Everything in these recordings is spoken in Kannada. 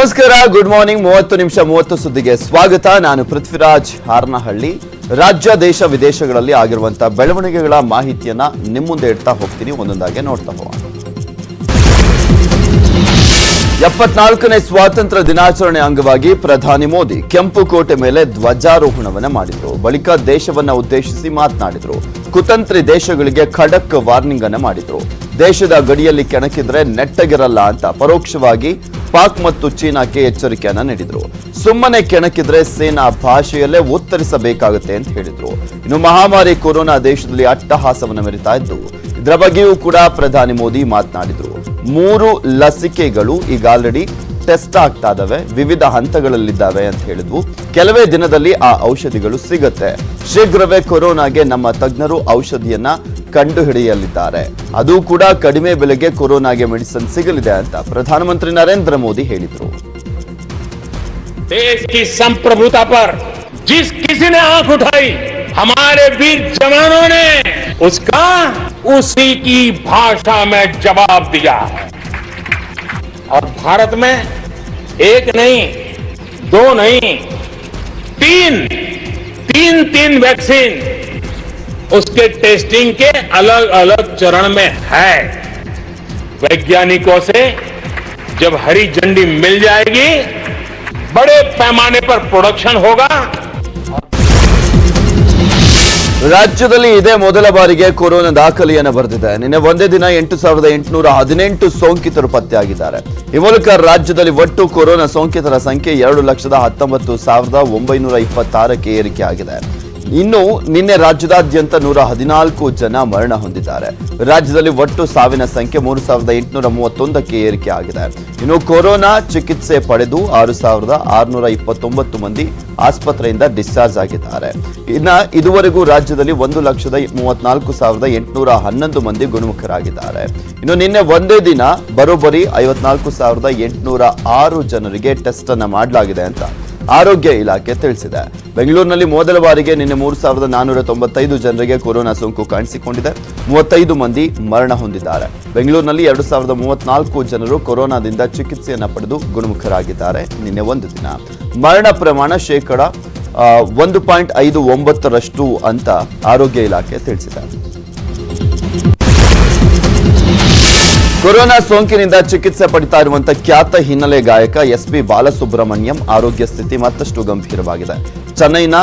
ನಮಸ್ಕಾರ, ಗುಡ್ ಮಾರ್ನಿಂಗ್. 30 ನಿಮಿಷ 30 ಸುದ್ದಿಗೆ ಸ್ವಾಗತ. ನಾನು ಪೃಥ್ವಿರಾಜ್ ಹಾರ್ನಹಳ್ಳಿ. ರಾಜ್ಯ ದೇಶ ವಿದೇಶಗಳಲ್ಲಿ ಆಗಿರುವಂತಹ ಬೆಳವಣಿಗೆಗಳ ಮಾಹಿತಿಯನ್ನ ನಿಮ್ಮ ಮುಂದೆ ಇಡ್ತಾ ಹೋಗ್ತೀನಿ, ಒಂದೊಂದಾಗಿ ನೋಡ್ತಾ ಹೋಗೋಣ. 74ನೇ ಸ್ವಾತಂತ್ರ್ಯ ದಿನಾಚರಣೆ ಅಂಗವಾಗಿ ಪ್ರಧಾನಿ ಮೋದಿ ಕೆಂಪು ಕೋಟೆ ಮೇಲೆ ಧ್ವಜಾರೋಹಣವನ್ನ ಮಾಡಿದ್ರು. ಬಳಿಕ ದೇಶವನ್ನ ಉದ್ದೇಶಿಸಿ ಮಾತನಾಡಿದ್ರು. ಕುತಂತ್ರಿ ದೇಶಗಳಿಗೆ ಖಡಕ್ ವಾರ್ನಿಂಗ್ ಅನ್ನ ಮಾಡಿದ್ರು. ದೇಶದ ಗಡಿಯಲ್ಲಿ ಕೆಣಕಿದ್ರೆ ನೆಟ್ಟಗಿರಲ್ಲ ಅಂತ ಪರೋಕ್ಷವಾಗಿ ಪಾಕ್ ಮತ್ತು ಚೀನಾಕ್ಕೆ ಎಚ್ಚರಿಕೆಯನ್ನ ನೀಡಿದ್ರು. ಸುಮ್ಮನೆ ಕೆಣಕಿದ್ರೆ ಸೇನಾ ಭಾಷೆಯಲ್ಲೇ ಉತ್ತರಿಸಬೇಕಾಗುತ್ತೆ ಅಂತ ಹೇಳಿದ್ರು. ಇನ್ನು ಮಹಾಮಾರಿ ಕೊರೋನಾ ದೇಶದಲ್ಲಿ ಅಟ್ಟಹಾಸವನ್ನು ಮೆರಿತಾ ಇದ್ದು, ಇದರ ಬಗ್ಗೆಯೂ ಕೂಡ ಪ್ರಧಾನಿ ಮೋದಿ ಮಾತನಾಡಿದ್ರು. 3 ಲಸಿಕೆಗಳು ಈಗ ಆಲ್ರೆಡಿ ಟೆಸ್ಟ್ ಆಗ್ತಾ ಇದಾವೆ, ವಿವಿಧ ಹಂತಗಳಲ್ಲಿದ್ದಾವೆ ಅಂತ ಹೇಳಿದ್ವು. ಕೆಲವೇ ದಿನದಲ್ಲಿ ಆ ಔಷಧಿಗಳು ಸಿಗುತ್ತೆ. ಶೀಘ್ರವೇ ಕೊರೋನಾಗೆ ನಮ್ಮ ತಜ್ಞರು ಔಷಧಿಯನ್ನ ಕಂಡುಹಿಡಿಯಲಿದ್ದಾರೆ. ಅದು ಕೂಡ ಕಡಿಮೆ ಬೆಲೆಗೆ ಕೊರೋನಾಗೆ ಮೆಡಿಸಿನ್ ಸಿಗಲಿದೆ ಅಂತ ಪ್ರಧಾನಮಂತ್ರಿ ನರೇಂದ್ರ ಮೋದಿ ಹೇಳಿದರು. देश की संप्रभुता पर जिस किसी ने आंख उठाई, हमारे वीर जवानों ने उसका उसी की भाषा में जवाब दिया है. और भारत में एक नहीं, 2 नहीं, 3 वैक्सीन उसके टेस्टिंग के अलग अलग चरण में है. वैज्ञानिकों से जब हरी झंडी मिल जाएगी, बड़े पैमाने पर प्रोडक्शन होगा. ರಾಜ್ಯದಲ್ಲಿ ಇದೇ ಮೊದಲ ಬಾರಿಗೆ ಕೊರೋನಾ ದಾಖಲೆಯನ್ನು ಬರೆದಿದೆ. ನಿನ್ನೆ ಒಂದೇ ದಿನ 8,818 ಸೋಂಕಿತರು ಪತ್ತೆಯಾಗಿದ್ದಾರೆ. ಈ ಮೂಲಕ ರಾಜ್ಯದಲ್ಲಿ ಒಟ್ಟು ಕೊರೋನಾ ಸೋಂಕಿತರ ಸಂಖ್ಯೆ 2,19,926ಕ್ಕೆ ಏರಿಕೆ ಆಗಿದೆ. ಇನ್ನು ನಿನ್ನೆ ರಾಜ್ಯದಾದ್ಯಂತ 114 ಜನ ಮರಣ ಹೊಂದಿದ್ದಾರೆ. ರಾಜ್ಯದಲ್ಲಿ ಒಟ್ಟು ಸಾವಿನ ಸಂಖ್ಯೆ 3,831ಕ್ಕೆ ಏರಿಕೆ ಆಗಿದೆ. ಇನ್ನು ಕೊರೋನಾ ಚಿಕಿತ್ಸೆ ಪಡೆದು 6,629 ಮಂದಿ ಆಸ್ಪತ್ರೆಯಿಂದ ಡಿಸ್ಚಾರ್ಜ್ ಆಗಿದ್ದಾರೆ. ಇದುವರೆಗೂ ರಾಜ್ಯದಲ್ಲಿ 1,34,811 ಮಂದಿ ಗುಣಮುಖರಾಗಿದ್ದಾರೆ. ಇನ್ನು ನಿನ್ನೆ ಒಂದೇ ದಿನ ಬರೋಬ್ಬರಿ 54,806 ಜನರಿಗೆ ಟೆಸ್ಟ್ ಅನ್ನ ಮಾಡಲಾಗಿದೆ ಅಂತ ಆರೋಗ್ಯ ಇಲಾಖೆ ತಿಳಿಸಿದೆ. ಬೆಂಗಳೂರಿನಲ್ಲಿ ಮೊದಲ ಬಾರಿಗೆ ನಿನ್ನೆ 3,495 ಜನರಿಗೆ ಕೊರೋನಾ ಸೋಂಕು ಕಾಣಿಸಿಕೊಂಡಿದೆ. 35 ಮಂದಿ ಮರಣ ಹೊಂದಿದ್ದಾರೆ. ಬೆಂಗಳೂರಿನಲ್ಲಿ 2,034 ಜನರು ಕೊರೋನಾದಿಂದ ಚಿಕಿತ್ಸೆಯನ್ನು ಪಡೆದು ಗುಣಮುಖರಾಗಿದ್ದಾರೆ. ನಿನ್ನೆ ಒಂದು ದಿನ ಮರಣ ಪ್ರಮಾಣ ಶೇಕಡ 1.59% ಅಂತ ಆರೋಗ್ಯ ಇಲಾಖೆ ತಿಳಿಸಿದೆ. ಕೊರೋನಾ ಸೋಂಕಿನಿಂದ ಚಿಕಿತ್ಸೆ ಪಡಿತಾ ಇರುವಂತಹ ಖ್ಯಾತ ಹಿನ್ನೆಲೆ ಗಾಯಕ SP ಬಾಲಸುಬ್ರಹ್ಮಣ್ಯಂ ಆರೋಗ್ಯ ಸ್ಥಿತಿ ಮತ್ತಷ್ಟು ಗಂಭೀರವಾಗಿದೆ. ಚೆನ್ನೈನ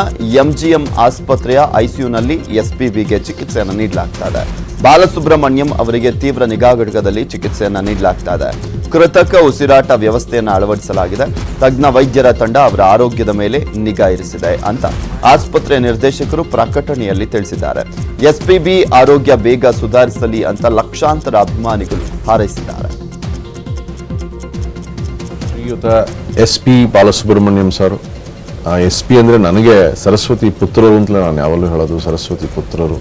MGM ಆಸ್ಪತ್ರೆಯ ICUನಲ್ಲಿ SPBಗೆ ಚಿಕಿತ್ಸೆಯನ್ನು ನೀಡಲಾಗ್ತಾ ಇದೆ. ಬಾಲಸುಬ್ರಹ್ಮಣ್ಯಂ ಅವರಿಗೆ ತೀವ್ರ ನಿಗಾ ಘಟಕದಲ್ಲಿ ಚಿಕಿತ್ಸೆಯನ್ನು ನೀಡಲಾಗ್ತಾ ಇದೆ. ಕೃತಕ ಉಸಿರಾಟ ವ್ಯವಸ್ಥೆಯನ್ನು ಅಳವಡಿಸಲಾಗಿದೆ. ತಜ್ಞ ವೈದ್ಯರ ತಂಡ ಅವರ ಆರೋಗ್ಯದ ಮೇಲೆ ನಿಗಾ ಇರಿಸಿದೆ ಅಂತ ಆಸ್ಪತ್ರೆ ನಿರ್ದೇಶಕರು ಪ್ರಕಟಣೆಯಲ್ಲಿ ತಿಳಿಸಿದ್ದಾರೆ. SPB ಆರೋಗ್ಯ ಬೇಗ ಸುಧಾರಿಸಲಿ ಅಂತ ಲಕ್ಷಾಂತರ ಅಭಿಮಾನಿಗಳು ಹಾರೈಸಿದ್ದಾರೆ. ಶ್ರೀಯುತ SP ಬಾಲಸುಬ್ರಹ್ಮಣ್ಯಂ ಸರ್, SP ಅಂದರೆ ನನಗೆ ಸರಸ್ವತಿ ಪುತ್ರರು ಅಂತಲೇ ನಾನು ಯಾವಾಗಲೂ ಹೇಳೋದು. ಸರಸ್ವತಿ ಪುತ್ರರು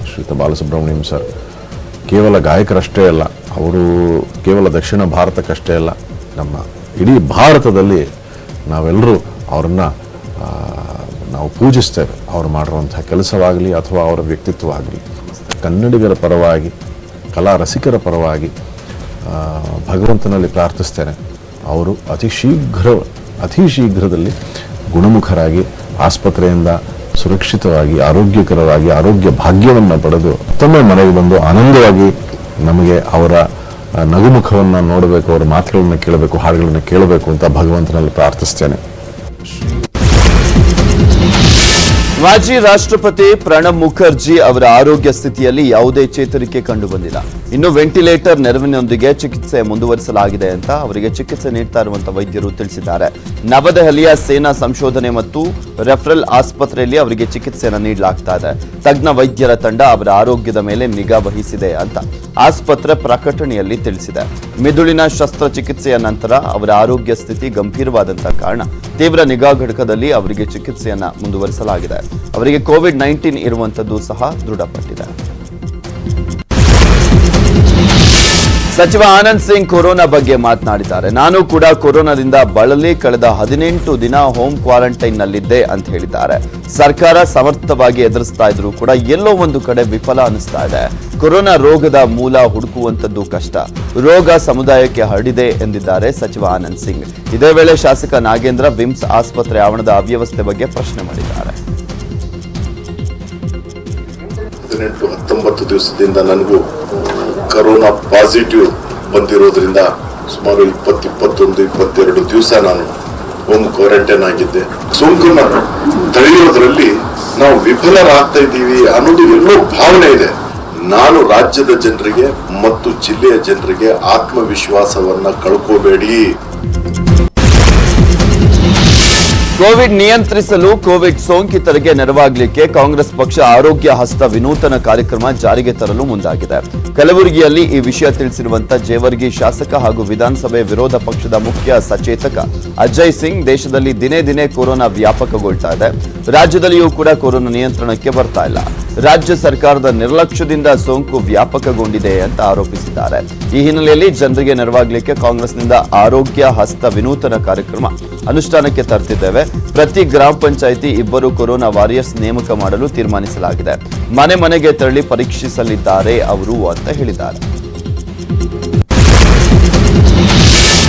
ಶ್ರೀಯುತ ಬಾಲಸುಬ್ರಹ್ಮಣ್ಯಂ ಸರ್ ಕೇವಲ ಗಾಯಕರಷ್ಟೇ ಅಲ್ಲ, ಅವರು ಕೇವಲ ದಕ್ಷಿಣ ಭಾರತಕ್ಕಷ್ಟೇ ಅಲ್ಲ, ನಮ್ಮ ಇಡೀ ಭಾರತದಲ್ಲಿ ನಾವೆಲ್ಲರೂ ಅವ್ರನ್ನ ನಾವು ಪೂಜಿಸ್ತೇವೆ. ಅವ್ರು ಮಾಡಿರುವಂಥ ಕೆಲಸವಾಗಲಿ ಅಥವಾ ಅವರ ವ್ಯಕ್ತಿತ್ವವಾಗಲಿ. ಕನ್ನಡಿಗರ ಪರವಾಗಿ, ಕಲಾ ರಸಿಕರ ಪರವಾಗಿ ಭಗವಂತನಲ್ಲಿ ಪ್ರಾರ್ಥಿಸ್ತೇನೆ. ಅವರು ಅತಿ ಶೀಘ್ರದಲ್ಲಿ ಗುಣಮುಖರಾಗಿ ಆಸ್ಪತ್ರೆಯಿಂದ ಸುರಕ್ಷಿತವಾಗಿ ಆರೋಗ್ಯಕರವಾಗಿ ಆರೋಗ್ಯ ಭಾಗ್ಯವನ್ನು ಪಡೆದು ಮತ್ತೊಮ್ಮೆ ಮನೆಗೆ ಬಂದು ಆನಂದವಾಗಿ ನಮಗೆ ಅವರ ನಗುಮುಖವನ್ನು ನೋಡಬೇಕು, ಅವರ ಮಾತುಗಳನ್ನು ಕೇಳಬೇಕು, ಹಾಡುಗಳನ್ನು ಕೇಳಬೇಕು ಅಂತ ಭಗವಂತನಲ್ಲಿ ಪ್ರಾರ್ಥಿಸ್ತೇನೆ. ಮಾಜಿ ರಾಷ್ಟ್ರಪತಿ ಪ್ರಣಬ್ ಮುಖರ್ಜಿ ಅವರ ಆರೋಗ್ಯ ಸ್ಥಿತಿಯಲ್ಲಿ ಯಾವುದೇ ಚೇತರಿಕೆ ಕಂಡು ಬಂದಿಲ್ಲ. ಇನ್ನು ವೆಂಟಿಲೇಟರ್ ನೆರವಿನೊಂದಿಗೆ ಚಿಕಿತ್ಸೆ ಮುಂದುವರಿಸಲಾಗಿದೆ ಅಂತ ಅವರಿಗೆ ಚಿಕಿತ್ಸೆ ನೀಡ್ತಾ ಇರುವಂತಹ ವೈದ್ಯರು ತಿಳಿಸಿದ್ದಾರೆ. ನವದೆಹಲಿಯ ಸೇನಾ ಸಂಶೋಧನೆ ಮತ್ತು ರೆಫರಲ್ ಆಸ್ಪತ್ರೆಯಲ್ಲಿ ಅವರಿಗೆ ಚಿಕಿತ್ಸೆಯನ್ನು ನೀಡಲಾಗ್ತಾ ಇದೆ. ತಜ್ಞ ವೈದ್ಯರ ತಂಡ ಅವರ ಆರೋಗ್ಯದ ಮೇಲೆ ನಿಗಾ ವಹಿಸಿದೆ ಅಂತ ಆಸ್ಪತ್ರೆ ಪ್ರಕಟಣೆಯಲ್ಲಿ ತಿಳಿಸಿದೆ. ಮಿದುಳಿನ ಶಸ್ತ್ರಚಿಕಿತ್ಸೆಯ ನಂತರ ಅವರ ಆರೋಗ್ಯ ಸ್ಥಿತಿ ಗಂಭೀರವಾದಂತಹ ಕಾರಣ ತೀವ್ರ ನಿಗಾ ಘಟಕದಲ್ಲಿ ಅವರಿಗೆ ಚಿಕಿತ್ಸೆಯನ್ನ ಮುಂದುವರಿಸಲಾಗಿದೆ. ಅವರಿಗೆ COVID-19 ಇರುವಂತದ್ದು ಸಹ ದೃಢಪಟ್ಟಿದೆ. ಸಚಿವ ಆನಂದ್ ಸಿಂಗ್ ಕೊರೋನಾ ಬಗ್ಗೆ ಮಾತನಾಡಿದ್ದಾರೆ. ನಾನು ಕೂಡ ಕೊರೋನಾದಿಂದ ಬಳಲಿ ಕಳೆದ 18 ದಿನ ಹೋಮ್ ಕ್ವಾರಂಟೈನ್ ನಲ್ಲಿದ್ದೆ ಅಂತ ಹೇಳಿದ್ದಾರೆ. ಸರ್ಕಾರ ಸಮರ್ಥವಾಗಿ ಎದುರಿಸ್ತಾ ಇದ್ರು ಕೂಡ ಎಲ್ಲೋ ಒಂದು ಕಡೆ ವಿಫಲ ಅನಿಸ್ತಾ ಇದೆ. ಕೊರೋನಾ ರೋಗದ ಮೂಲ ಹುಡುಕುವಂತದ್ದು ಕಷ್ಟ. ರೋಗ ಸಮುದಾಯಕ್ಕೆ ಹರಡಿದೆ ಎಂದಿದ್ದಾರೆ ಸಚಿವ ಆನಂದ್ ಸಿಂಗ್. ಇದೇ ವೇಳೆ ಶಾಸಕ ನಾಗೇಂದ್ರ ವಿಮ್ಸ್ ಆಸ್ಪತ್ರೆ ಆವರಣದ ಅವ್ಯವಸ್ಥೆ ಬಗ್ಗೆ ಪ್ರಶ್ನೆ ಮಾಡಿದ್ದಾರೆ. 18-19 ದಿವಸದಿಂದ ನನಗೂ ಕೊರೋನಾ ಪಾಸಿಟಿವ್ ಬಂದಿರೋದ್ರಿಂದ ಸುಮಾರು 21-22 ದಿವಸ ನಾನು ಹೋಮ್ ಕ್ವಾರಂಟೈನ್ ಆಗಿದ್ದೆ. ಸೋಂಕನ್ನು ತಡೆಯೋದ್ರಲ್ಲಿ ನಾವು ವಿಫಲರಾಗ್ತಾ ಇದ್ದೀವಿ ಅನ್ನೋದು ಎಲ್ಲೋ ಭಾವನೆ ಇದೆ. ನಾನು ರಾಜ್ಯದ ಜನರಿಗೆ ಮತ್ತು ಜಿಲ್ಲೆಯ ಜನರಿಗೆ ಆತ್ಮವಿಶ್ವಾಸವನ್ನ ಕಳ್ಕೋಬೇಡಿ. ಕೋವಿಡ್ ನಿಯಂತ್ರಿಸಲು ಕೋವಿಡ್ ಸೋಂಕಿತರಿಗೆ ನೆರವಾಗಲಿಕ್ಕೆ ಕಾಂಗ್ರೆಸ್ ಪಕ್ಷ ಆರೋಗ್ಯ ಹಸ್ತ ವಿನೂತನ ಕಾರ್ಯಕ್ರಮ ಜಾರಿಗೆ ತರಲು ಮುಂದಾಗಿದೆ. ಕಲಬುರಗಿಯಲ್ಲಿ ಈ ವಿಷಯ ತಿಳಿಸಿರುವಂತ ಜೇವರ್ಗಿ ಶಾಸಕ ಹಾಗೂ ವಿಧಾನಸಭೆ ವಿರೋಧ ಪಕ್ಷದ ಮುಖ್ಯ ಸಚೇತಕ ಅಜಯ್ ಸಿಂಗ್, ದೇಶದಲ್ಲಿ ದಿನೇ ದಿನೇ ಕೊರೋನಾ ವ್ಯಾಪಕಗೊಳ್ತಾ ಇದೆ. ರಾಜ್ಯದಲ್ಲಿಯೂ ಕೂಡ ಕೊರೋನಾ ನಿಯಂತ್ರಣಕ್ಕೆ ಬರ್ತಾ ಇಲ್ಲ. ರಾಜ್ಯ ಸರ್ಕಾರದ ನಿರ್ಲಕ್ಷ್ಯದಿಂದ ಸೋಂಕು ವ್ಯಾಪಕಗೊಂಡಿದೆ ಅಂತ ಆರೋಪಿಸಿದ್ದಾರೆ. ಈ ಹಿನ್ನೆಲೆಯಲ್ಲಿ ಜನರಿಗೆ ನೆರವಾಗಲಿಕ್ಕೆ ಕಾಂಗ್ರೆಸ್ನಿಂದ ಆರೋಗ್ಯ ಹಸ್ತ ವಿನೂತನ ಕಾರ್ಯಕ್ರಮ ಅನುಷ್ಠಾನಕ್ಕೆ ತರ್ತಿದ್ದೇವೆ. ಪ್ರತಿ ಗ್ರಾಮ ಪಂಚಾಯಿತಿ 2 ಕೊರೋನಾ ವಾರಿಯರ್ಸ್ ನೇಮಕ ಮಾಡಲು ತೀರ್ಮಾನಿಸಲಾಗಿದೆ. ಮನೆ ಮನೆಗೆ ತೆರಳಿ ಪರೀಕ್ಷಿಸಲಿದ್ದಾರೆ ಅವರು ಅಂತ ಹೇಳಿದ್ದಾರೆ.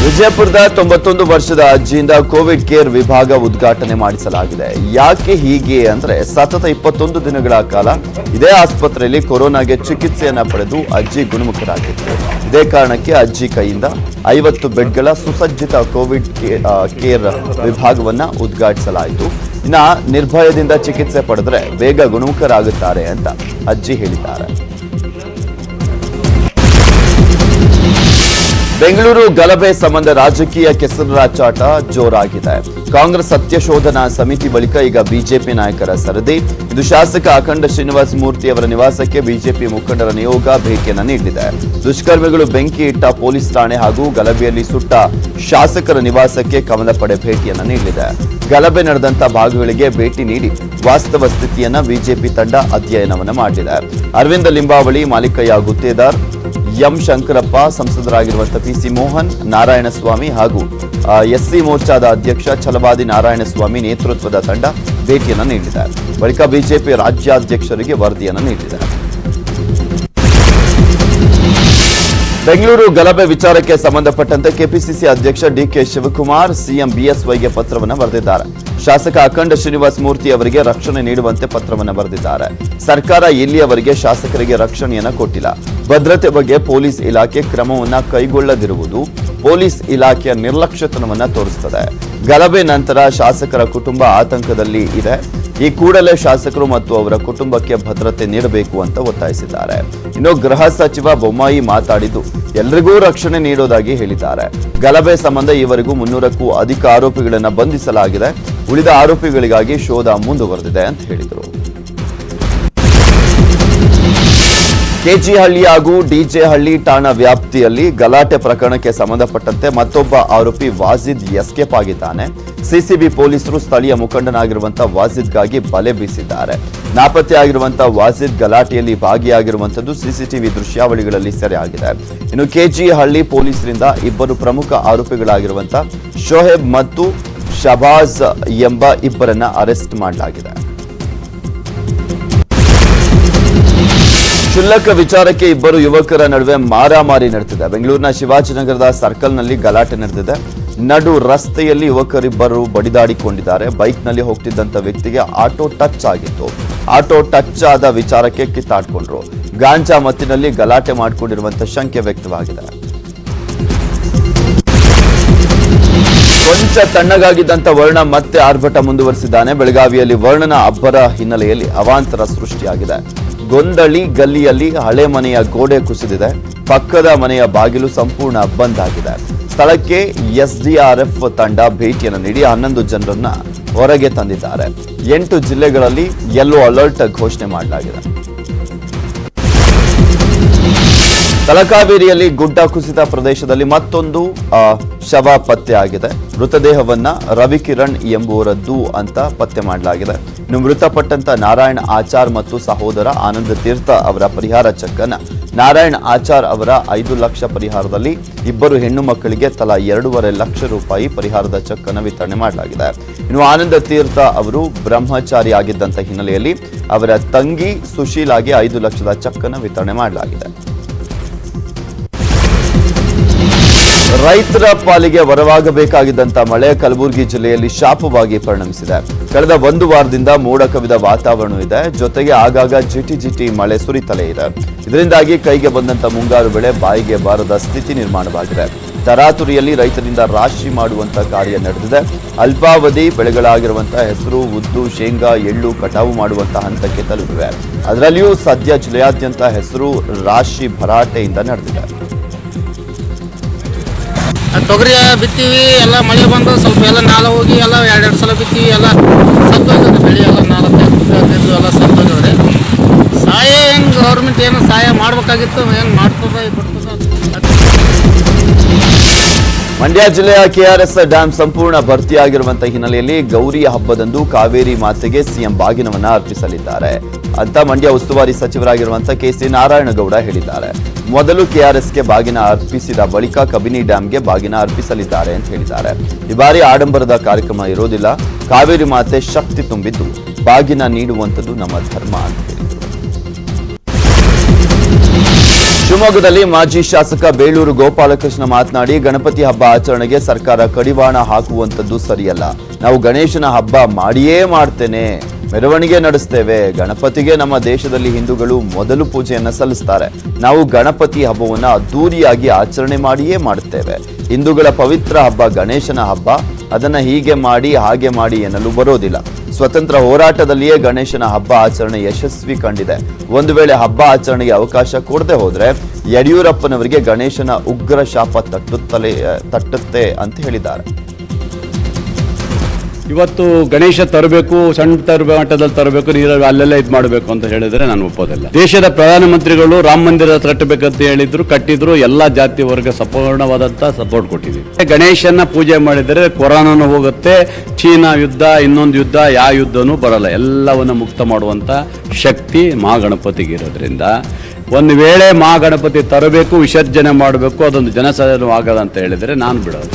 ವಿಜಯಪುರದ 91 ವರ್ಷದ ಅಜ್ಜಿಯಿಂದ ಕೋವಿಡ್ ಕೇರ್ ವಿಭಾಗ ಉದ್ಘಾಟನೆ ಮಾಡಿಸಲಾಗಿದೆ. ಯಾಕೆ ಹೀಗೆ ಅಂದ್ರೆ ಸತತ 21 ದಿನಗಳ ಕಾಲ ಇದೇ ಆಸ್ಪತ್ರೆಯಲ್ಲಿ ಕೊರೋನಾಗೆ ಚಿಕಿತ್ಸೆಯನ್ನ ಪಡೆದು ಅಜ್ಜಿ ಗುಣಮುಖರಾಗಿದ್ದರು. ಇದೇ ಕಾರಣಕ್ಕೆ ಅಜ್ಜಿ ಕೈಯಿಂದ 50 ಬೆಡ್ಗಳ ಸುಸಜ್ಜಿತ ಕೋವಿಡ್ ಕೇರ್ ವಿಭಾಗವನ್ನ ಉದ್ಘಾಟಿಸಲಾಯಿತು. ಇನ್ನ ನಿರ್ಭಯದಿಂದ ಚಿಕಿತ್ಸೆ ಪಡೆದ್ರೆ ಬೇಗ ಗುಣಮುಖರಾಗುತ್ತಾರೆ ಅಂತ ಅಜ್ಜಿ ಹೇಳಿದ್ದಾರೆ. ಬೆಂಗಳೂರು ಗಲಭೆ ಸಂಬಂಧ ರಾಜಕೀಯ ಕೆಸರಾಚಾಟ ಜೋರಾಗಿದೆ. ಕಾಂಗ್ರೆಸ್ ಸತ್ಯಶೋಧನಾ ಸಮಿತಿ ಬಳಿಕ ಈಗ ಬಿಜೆಪಿ ನಾಯಕರ ಸರದಿ. ಇದು ಶಾಸಕ ಅಖಂಡ ಶ್ರೀನಿವಾಸ ಮೂರ್ತಿ ಅವರ ನಿವಾಸಕ್ಕೆ ಬಿಜೆಪಿ ಮುಖಂಡರ ನಿಯೋಗ ಭೇಟಿಯನ್ನು ನೀಡಿದೆ. ದುಷ್ಕರ್ಮಿಗಳು ಬೆಂಕಿ ಇಟ್ಟ ಪೊಲೀಸ್ ಠಾಣೆ ಹಾಗೂ ಗಲಭೆಯಲ್ಲಿ ಸುಟ್ಟ ಶಾಸಕರ ನಿವಾಸಕ್ಕೆ ಕಮಲ ಪಡೆ ಭೇಟಿಯನ್ನು ನೀಡಲಿದೆ. ಗಲಭೆ ನಡೆದಂತ ಭಾಗಗಳಿಗೆ ಭೇಟಿ ನೀಡಿ ವಾಸ್ತವ ಸ್ಥಿತಿಯನ್ನ ಬಿಜೆಪಿ ತಂಡ ಅಧ್ಯಯನವನ್ನು ಮಾಡಿದೆ. ಅರವಿಂದ ಲಿಂಬಾವಳಿ, ಮಾಲಿಕಯ್ಯ ಗುತ್ತೇದಾರ್, ಎಂ ಶಂಕರಪ್ಪ, ಸಂಸದರಾಗಿರುವಂತಹ ಪಿಸಿ ಮೋಹನ್, ನಾರಾಯಣಸ್ವಾಮಿ ಹಾಗೂ ಎಸ್ಸಿ ಮೋರ್ಚಾದ ಅಧ್ಯಕ್ಷ ಛಲವಾದಿ ನಾರಾಯಣಸ್ವಾಮಿ ನೇತೃತ್ವದ ತಂಡ ಭೇಟಿಯನ್ನು ನೀಡಿದೆ. ಬಳಿಕ ಬಿಜೆಪಿ ರಾಜ್ಯಾಧ್ಯಕ್ಷರಿಗೆ ವರದಿಯನ್ನು ನೀಡಿದೆ. ಬೆಂಗಳೂರು ಗಲಭೆ ವಿಚಾರಕ್ಕೆ ಸಂಬಂಧಪಟ್ಟಂತೆ ಕೆಪಿಸಿಸಿ ಅಧ್ಯಕ್ಷ ಡಿಕೆ ಶಿವಕುಮಾರ್ ಸಿಎಂ ಬಿಎಸ್ವೈಗೆ ಪತ್ರವನ್ನು ಬರೆದಿದ್ದಾರೆ. ಶಾಸಕ ಅಖಂಡ ಶ್ರೀನಿವಾಸ ಮೂರ್ತಿ ಅವರಿಗೆ ರಕ್ಷಣೆ ನೀಡುವಂತೆ ಪತ್ರವನ್ನು ಬರೆದಿದ್ದಾರೆ. ಸರ್ಕಾರ ಇಲ್ಲಿಯವರೆಗೆ ಶಾಸಕರಿಗೆ ರಕ್ಷಣೆಯನ್ನ ಕೊಟ್ಟಿಲ್ಲ. ಭದ್ರತೆ ಬಗ್ಗೆ ಪೊಲೀಸ್ ಇಲಾಖೆ ಕ್ರಮವನ್ನ ಕೈಗೊಳ್ಳದಿರುವುದು ಪೊಲೀಸ್ ಇಲಾಖೆಯ ನಿರ್ಲಕ್ಷ್ಯತನವನ್ನ ತೋರಿಸುತ್ತದೆ. ಗಲಭೆ ನಂತರ ಶಾಸಕರ ಕುಟುಂಬ ಆತಂಕದಲ್ಲಿ ಇದೆ. ಈ ಕೂಡಲೇ ಶಾಸಕರು ಮತ್ತು ಅವರ ಕುಟುಂಬಕ್ಕೆ ಭದ್ರತೆ ನೀಡಬೇಕು ಅಂತ ಒತ್ತಾಯಿಸಿದ್ದಾರೆ. ಇನ್ನು ಗೃಹ ಸಚಿವ ಬೊಮ್ಮಾಯಿ ಮಾತಾಡಿದ್ದು ಎಲ್ರಿಗೂ ರಕ್ಷಣೆ ನೀಡೋದಾಗಿ ಹೇಳಿದ್ದಾರೆ. ಗಲಭೆ ಸಂಬಂಧ ಈವರೆಗೂ 300ಕ್ಕೂ ಅಧಿಕ ಆರೋಪಿಗಳನ್ನು ಬಂಧಿಸಲಾಗಿದೆ. ಉಳಿದ ಆರೋಪಿಗಳಿಗಾಗಿ ಶೋಧ ಮುಂದುವರೆದಿದೆ ಅಂತ ಹೇಳಿದರು. ಕೆಜಿಹಳ್ಳಿ ಹಾಗೂ ಡಿಜೆಹಳ್ಳಿ ಠಾಣಾ ವ್ಯಾಪ್ತಿಯಲ್ಲಿ ಗಲಾಟೆ ಪ್ರಕರಣಕ್ಕೆ ಸಂಬಂಧಪಟ್ಟಂತೆ ಮತ್ತೊಬ್ಬ ಆರೋಪಿ ವಾಜಿದ್ ಎಸ್ಕೇಪ್ ಆಗಿದ್ದಾನೆ. ಸಿಸಿಬಿ ಪೊಲೀಸರು ಸ್ಥಳೀಯ ಮುಖಂಡನಾಗಿರುವಂತಹ ವಾಜಿದ್ಗಾಗಿ ಬಲೆ ಬೀಸಿದ್ದಾರೆ. ನಾಪತ್ತೆಯಾಗಿರುವಂತಹ ವಾಜಿದ್ ಗಲಾಟೆಯಲ್ಲಿ ಭಾಗಿಯಾಗಿರುವಂತದ್ದು ಸಿಸಿಟಿವಿ ದೃಶ್ಯಾವಳಿಗಳಲ್ಲಿ ಸೆರೆಯಾಗಿದೆ. ಇನ್ನು ಕೆಜಿಹಳ್ಳಿ ಪೊಲೀಸರಿಂದ 2 ಪ್ರಮುಖ ಆರೋಪಿಗಳಾಗಿರುವಂತಹ ಶೋಹೆಬ್ ಮತ್ತು ಶಬಾಜ್ ಎಂಬ 2ರನ್ನ ಅರೆಸ್ಟ್ ಮಾಡಲಾಗಿದೆ. ಕ್ಷುಲ್ಲಕ ವಿಚಾರಕ್ಕೆ 2 ಯುವಕರ ನಡುವೆ ಮಾರಾಮಾರಿ ನಡೆದಿದೆ. ಬೆಂಗಳೂರಿನ ಶಿವಾಜಿನಗರದ ಸರ್ಕಲ್ನಲ್ಲಿ ಗಲಾಟೆ ನಡೆದಿದೆ. ನಡು ರಸ್ತೆಯಲ್ಲಿ ಯುವಕರಿಬ್ಬರು ಬಡಿದಾಡಿಕೊಂಡಿದ್ದಾರೆ. ಬೈಕ್ನಲ್ಲಿ ಹೋಗ್ತಿದ್ದಂಥ ವ್ಯಕ್ತಿಗೆ ಆಟೋ ಟಚ್ ಆಗಿತ್ತು. ಆಟೋ ಟಚ್ ಆದ ವಿಚಾರಕ್ಕೆ ಕಿತ್ತಾಡ್ಕೊಂಡ್ರು. ಗಾಂಜಾ ಮತ್ತಿನಲ್ಲಿ ಗಲಾಟೆ ಮಾಡಿಕೊಂಡಿರುವಂತ ಶಂಕೆ ವ್ಯಕ್ತವಾಗಿದೆ. ಕೊಂಚ ತಣ್ಣಗಾಗಿದ್ದಂತ ವರ್ಣ ಮತ್ತೆ ಆರ್ಭಟ ಮುಂದುವರೆಸಿದ್ದಾನೆ. ಬೆಳಗಾವಿಯಲ್ಲಿ ವರ್ಣನ ಅಬ್ಬರ ಹಿನ್ನೆಲೆಯಲ್ಲಿ ಅವಾಂತರ ಸೃಷ್ಟಿಯಾಗಿದೆ. ಗೊಂದಳಿ ಗಲ್ಲಿಯಲ್ಲಿ ಹಳೆ ಮನೆಯ ಗೋಡೆ ಕುಸಿದಿದೆ. ಪಕ್ಕದ ಮನೆಯ ಬಾಗಿಲು ಸಂಪೂರ್ಣ ಬಂದ್ ಆಗಿದೆ. ಸ್ಥಳಕ್ಕೆ ಎಸ್ಡಿಆರ್ಎಫ್ ತಂಡ ಭೇಟಿಯನ್ನು ನೀಡಿ 11 ಜನರನ್ನ ಹೊರಗೆ ತಂದಿದ್ದಾರೆ. 8 ಜಿಲ್ಲೆಗಳಲ್ಲಿ ಯೆಲ್ಲೋ ಅಲರ್ಟ್ ಘೋಷಣೆ ಮಾಡಲಾಗಿದೆ. ತಲಕಾವೇರಿಯಲ್ಲಿ ಗುಡ್ಡ ಕುಸಿತ ಪ್ರದೇಶದಲ್ಲಿ ಮತ್ತೊಂದು ಶವ ಪತ್ತೆ ಆಗಿದೆ. ಮೃತದೇಹವನ್ನ ರವಿಕಿರಣ್ ಎಂಬುವರದ್ದು ಅಂತ ಪತ್ತೆ ಮಾಡಲಾಗಿದೆ. ಇನ್ನು ಮೃತಪಟ್ಟಂತ ನಾರಾಯಣ್ ಆಚಾರ್ ಮತ್ತು ಸಹೋದರ ಆನಂದ ತೀರ್ಥ ಅವರ ಪರಿಹಾರ ಚೆಕ್ ಅನ್ನ ನಾರಾಯಣ್ ಆಚಾರ್ ಅವರ 5 ಲಕ್ಷ ಪರಿಹಾರದಲ್ಲಿ ಇಬ್ಬರು ಹೆಣ್ಣು ಮಕ್ಕಳಿಗೆ ತಲಾ 2.5 ಲಕ್ಷ ರೂಪಾಯಿ ಪರಿಹಾರದ ಚೆಕ್ ಅನ್ನು ವಿತರಣೆ ಮಾಡಲಾಗಿದೆ. ಇನ್ನು ಆನಂದ ತೀರ್ಥ ಅವರು ಬ್ರಹ್ಮಚಾರಿ ಆಗಿದ್ದಂತ ಹಿನ್ನೆಲೆಯಲ್ಲಿ ಅವರ ತಂಗಿ ಸುಶೀಲಾಗೆ 5 ಲಕ್ಷದ ಚೆಕ್ ಅನ್ನು ವಿತರಣೆ ಮಾಡಲಾಗಿದೆ. ರೈತರ ಪಾಲಿಗೆ ವರವಾಗಬೇಕಾಗಿದ್ದಂತ ಮಳೆ ಕಲಬುರಗಿ ಜಿಲ್ಲೆಯಲ್ಲಿ ಶಾಪವಾಗಿ ಪರಿಣಮಿಸಿದೆ. ಕಳೆದ 1 ವಾರದಿಂದ ಮೋಡ ಕವಿದ ವಾತಾವರಣವಿದೆ. ಜೊತೆಗೆ ಆಗಾಗ ಜಿಟಿ ಮಳೆ ಸುರಿತಲೇ ಇದೆ. ಇದರಿಂದಾಗಿ ಕೈಗೆ ಬಂದಂತ ಮುಂಗಾರು ಬೆಳೆ ಬಾಯಿಗೆ ಬಾರದ ಸ್ಥಿತಿ ನಿರ್ಮಾಣವಾಗಿದೆ. ತರಾತುರಿಯಲ್ಲಿ ರೈತರಿಂದ ರಾಶಿ ಮಾಡುವಂತ ಕಾರ್ಯ ನಡೆದಿದೆ. ಅಲ್ಪಾವಧಿ ಬೆಳೆಗಳಾಗಿರುವಂತಹ ಹೆಸರು, ಉದ್ದು, ಶೇಂಗಾ, ಎಳ್ಳು ಕಟಾವು ಮಾಡುವಂತಹ ಹಂತಕ್ಕೆ ತಲುಪಿವೆ. ಅದರಲ್ಲಿಯೂ ಸದ್ಯ ಜಿಲ್ಲೆಯಾದ್ಯಂತ ಹೆಸರು ರಾಶಿ ಭರಾಟೆಯಿಂದ ನಡೆದಿದೆ. ತೊಗರಿ ಬಿತ್ತೀವಿ, ಎಲ್ಲ ಮಳೆ ಬಂದು ಸ್ವಲ್ಪ ಎಲ್ಲ ನಾಲ ಹೋಗಿ ಎಲ್ಲ 2 ಸಲ ಬಿತ್ತೀವಿ, ಎಲ್ಲ ಸತ್ತೋಗಿದೆ ಬೆಳೆ, ಎಲ್ಲ 4-5 ಎಲ್ಲ ಸತ್ತೋಗಿದ್ರೆ ಸಹಾಯ ಏನು ಗೌರ್ಮೆಂಟ್ ಏನು ಸಹಾಯ ಮಾಡ್ಬೇಕಾಗಿತ್ತು, ಏನು ಮಾಡ್ತದ ಬಿಡ್ತದ. ಮಂಡ್ಯ ಜಿಲ್ಲೆಯ ಕೆಆರ್ಎಸ್ ಡ್ಯಾಂ ಸಂಪೂರ್ಣ ಭರ್ತಿಯಾಗಿರುವಂತಹ ಹಿನ್ನೆಲೆಯಲ್ಲಿ ಗೌರಿ ಹಬ್ಬದಂದು ಕಾವೇರಿ ಮಾತೆಗೆ ಸಿಎಂ ಬಾಗಿನವನ್ನ ಅರ್ಪಿಸಲಿದ್ದಾರೆ ಅಂತ ಮಂಡ್ಯ ಉಸ್ತುವಾರಿ ಸಚಿವರಾಗಿರುವಂತಹ ಕೆಸಿ ನಾರಾಯಣಗೌಡ ಹೇಳಿದ್ದಾರೆ. ಮೊದಲು ಕೆಆರ್ಎಸ್ಗೆ ಬಾಗಿನ ಅರ್ಪಿಸಿದ ಬಳಿಕ ಕಬಿನಿ ಡ್ಯಾಂಗೆ ಬಾಗಿನ ಅರ್ಪಿಸಲಿದ್ದಾರೆ ಅಂತ ಹೇಳಿದ್ದಾರೆ. ಈ ಬಾರಿ ಆಡಂಬರದ ಕಾರ್ಯಕ್ರಮ ಇರೋದಿಲ್ಲ. ಕಾವೇರಿ ಮಾತೆ ಶಕ್ತಿ ತುಂಬಿದ್ದು ಬಾಗಿನ ನೀಡುವಂಥದ್ದು ನಮ್ಮ ಧರ್ಮ ಅಂತ ಹೇಳಿದರು. ಶಿವಮೊಗ್ಗದಲ್ಲಿ ಮಾಜಿ ಶಾಸಕ ಬೇಳೂರು ಗೋಪಾಲಕೃಷ್ಣ ಮಾತನಾಡಿ, ಗಣಪತಿ ಹಬ್ಬ ಆಚರಣೆಗೆ ಸರ್ಕಾರ ಕಡಿವಾಣ ಹಾಕುವಂಥದ್ದು ಸರಿಯಲ್ಲ. ನಾವು ಗಣೇಶನ ಹಬ್ಬ ಮಾಡಿಯೇ ಮಾಡ್ತೇನೆ, ಮೆರವಣಿಗೆ ನಡೆಸ್ತೇವೆ. ಗಣಪತಿಗೆ ನಮ್ಮ ದೇಶದಲ್ಲಿ ಹಿಂದೂಗಳು ಮೊದಲು ಪೂಜೆಯನ್ನ ಸಲ್ಲಿಸ್ತಾರೆ. ನಾವು ಗಣಪತಿ ಹಬ್ಬವನ್ನ ಅದ್ದೂರಿಯಾಗಿ ಆಚರಣೆ ಮಾಡಿಯೇ ಮಾಡುತ್ತೇವೆ. ಹಿಂದೂಗಳ ಪವಿತ್ರ ಹಬ್ಬ ಗಣೇಶನ ಹಬ್ಬ, ಅದನ್ನ ಹೀಗೆ ಮಾಡಿ ಹಾಗೆ ಮಾಡಿ ಎನ್ನಲು ಬರೋದಿಲ್ಲ. ಸ್ವತಂತ್ರ ಹೋರಾಟದಲ್ಲಿಯೇ ಗಣೇಶನ ಹಬ್ಬ ಆಚರಣೆ ಯಶಸ್ವಿ ಕಂಡಿದೆ. ಒಂದು ವೇಳೆ ಹಬ್ಬ ಆಚರಣೆಗೆ ಅವಕಾಶ ಕೊಡದೆ ಹೋದ್ರೆ ಯಡಿಯೂರಪ್ಪನವರಿಗೆ ಗಣೇಶನ ಉಗ್ರ ಶಾಪ ತಟ್ಟುತ್ತೆ ಅಂತ ಹೇಳಿದ್ದಾರೆ. ಇವತ್ತು ಗಣೇಶ ತರಬೇಕು, ಸಣ್ಣ ಮಟ್ಟದಲ್ಲಿ ತರಬೇಕು, ನೀರಲ್ಲಿ ಅಲ್ಲೆಲ್ಲ ಇದು ಮಾಡಬೇಕು ಅಂತ ಹೇಳಿದ್ರೆ ನಾನು ಒಪ್ಪೋದಿಲ್ಲ. ದೇಶದ ಪ್ರಧಾನಮಂತ್ರಿಗಳು ರಾಮ ಮಂದಿರ ಕಟ್ಟಬೇಕಂತ ಹೇಳಿದ್ರು, ಕಟ್ಟಿದ್ರು. ಎಲ್ಲಾ ಜಾತಿ ವರ್ಗ ಸಂಪೂರ್ಣವಾದಂತ ಸಪೋರ್ಟ್ ಕೊಟ್ಟಿದ್ದೀವಿ. ಗಣೇಶನ ಪೂಜೆ ಮಾಡಿದರೆ ಕೊರೋನಾನು ಹೋಗುತ್ತೆ, ಚೀನಾ ಯುದ್ಧ, ಇನ್ನೊಂದು ಯುದ್ಧ, ಯಾವ ಯುದ್ಧನೂ ಬರಲ್ಲ. ಎಲ್ಲವನ್ನ ಮುಕ್ತ ಮಾಡುವಂತ ಶಕ್ತಿ ಮಹಾಗಣಪತಿಗೆ ಇರೋದ್ರಿಂದ ಒಂದು ವೇಳೆ ಮಹಾಗಣಪತಿ ತರಬೇಕು, ವಿಸರ್ಜನೆ ಮಾಡಬೇಕು, ಅದೊಂದು ಜನಸಾಧಾರಣ ಆಗಲ್ಲ ಅಂತ ಹೇಳಿದ್ರೆ ನಾನು ಬಿಡೋದು.